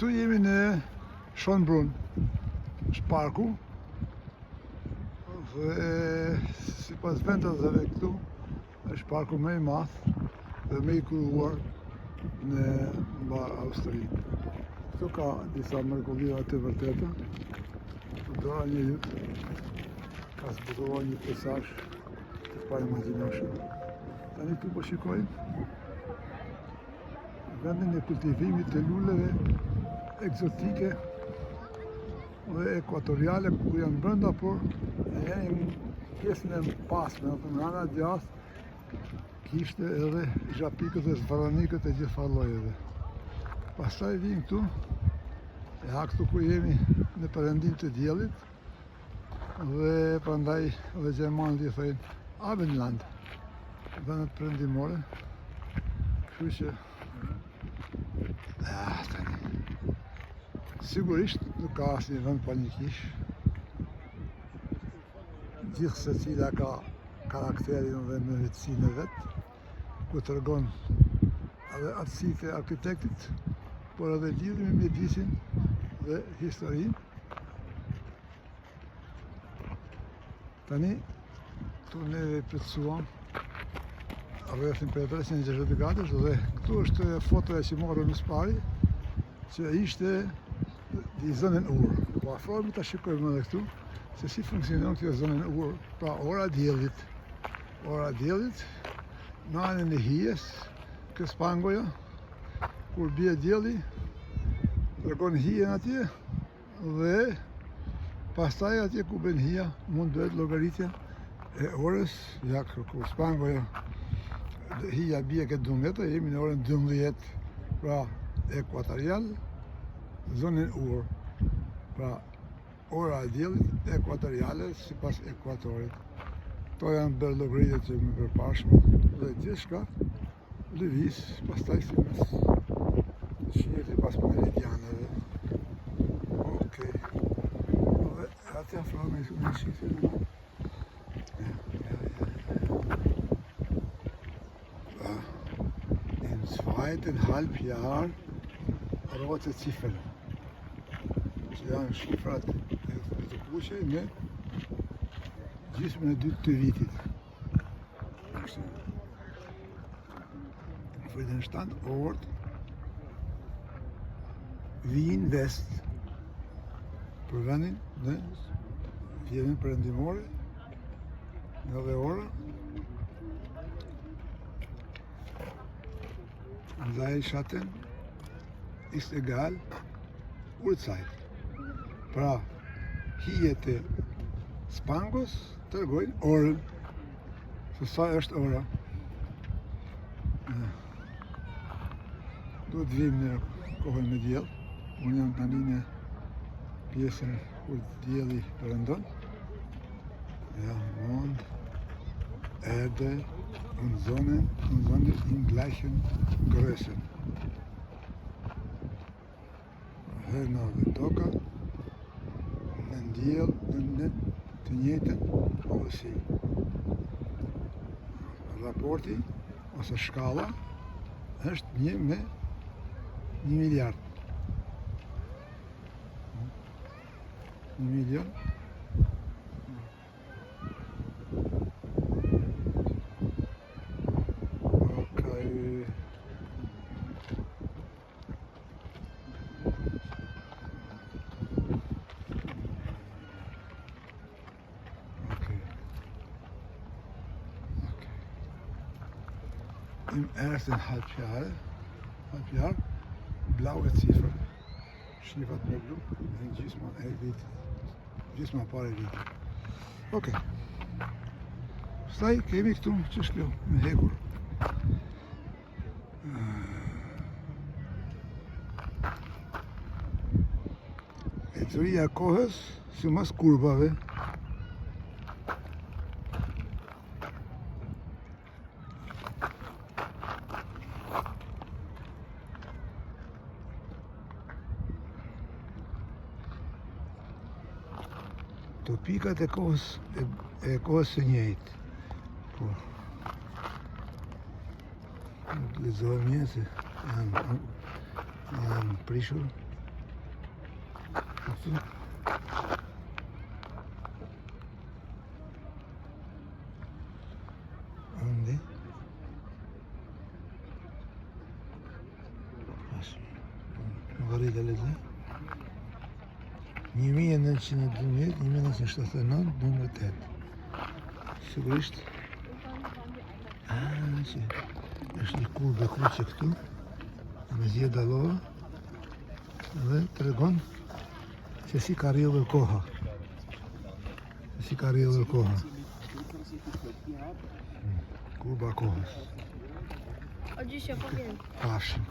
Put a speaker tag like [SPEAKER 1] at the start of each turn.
[SPEAKER 1] Këtu jemi në Schönbrunn, është parku dhe sipas vendosave këtu është parku më i madh dhe më i kuruar në mbar Austrinë. Këtu ka disa mrekullia të vërteta. Dora njeriut ka zbukuruar një peisazh të paimagjinashëm. Tani këtu po shikojmë vendin e kultivimit të luleve egzotike dhe ekuatoriale ku janë brenda, por në pjesën e pasme, në ana djathtë, kishte edhe zhapikët dhe zvaranikët e gjitha llojeve. Pastaj vim këtu, këtu ku jemi në perëndim të diellit, dhe prandaj edhe gjermanët i thojnë Abendland, vendet perëndimore. Kështu që sigurisht nuk ka asnjë vend panikish. Gjithë secila ka karakterin dhe meritësinë e vet, ku tregon edhe aftësitë e arkitektit, por edhe lidhjen me mjedisin dhe historinë. Tani këtu ne plotësuam rreth temperaturës 360 gradësh dhe këtu është fotoja që morëm më pari, që ishte i zonën Ur. Po afrohemi ta shikojmë edhe këtu se si funksionon kjo zonën Ur, pra ora e diellit. Ora e diellit në anën e hijes, kjo spangoja, kur bie dielli, dërgon hijen atje dhe pastaj atje ku bën hija mund bëhet llogaritja e orës, ja kur spangoja hija bie këtë 12, jemi në orën 12, pra ekuatorial, zonën Ur, pra ora e diellit ekuatoriale sipas ekuatorit. Kto janë bërë llogaritjet që më përpashme dhe gjithçka lëviz pastaj si mes shihet e pas meridianeve. Okej. Dhe atë afrohemi në shifën. In 2,5 jaar rote ziffern. Që janë shifrat e të kuqe me gjysmën e dytë të vitit. Für den Standort Wien West, për vendin në vjedhjen perëndimore, nga dhe ora Zeitschalten ist egal, Uhrzeit. Pra, hijet e spangos tregojnë orën, se sa është ora. Do të vim në kohën me diell. Unë jam tani në pjesën ku dielli perëndon. Ja, Mond, Erde und Sonne in gleichen Größen. Hëna dhe toka në diell në të njëjtën ose. Raporti ose shkalla është 1 me 1 miliard. 1 milion. Im ersten Halbjahr blaue Ziffer. Shifrat me blu dhe gjysma e vitit. Gjysma parë e vitit. Okej. Pastaj kemi këtu ç'është kjo me hekur. E teoria e kohës sipas kurbave. Këto pikat e kohës së njëjtë. Po. Nuk lexohem mirë se janë prishur. Andi? Varilla lezë. 1912-1979, numër 8. Sigurisht. Që është një kulbe kryqe këtu, me zje dallova, dhe të regon se si ka rrjedhur koha. Kurba kohës.
[SPEAKER 2] Oggi si è pochino.
[SPEAKER 1] Pashim.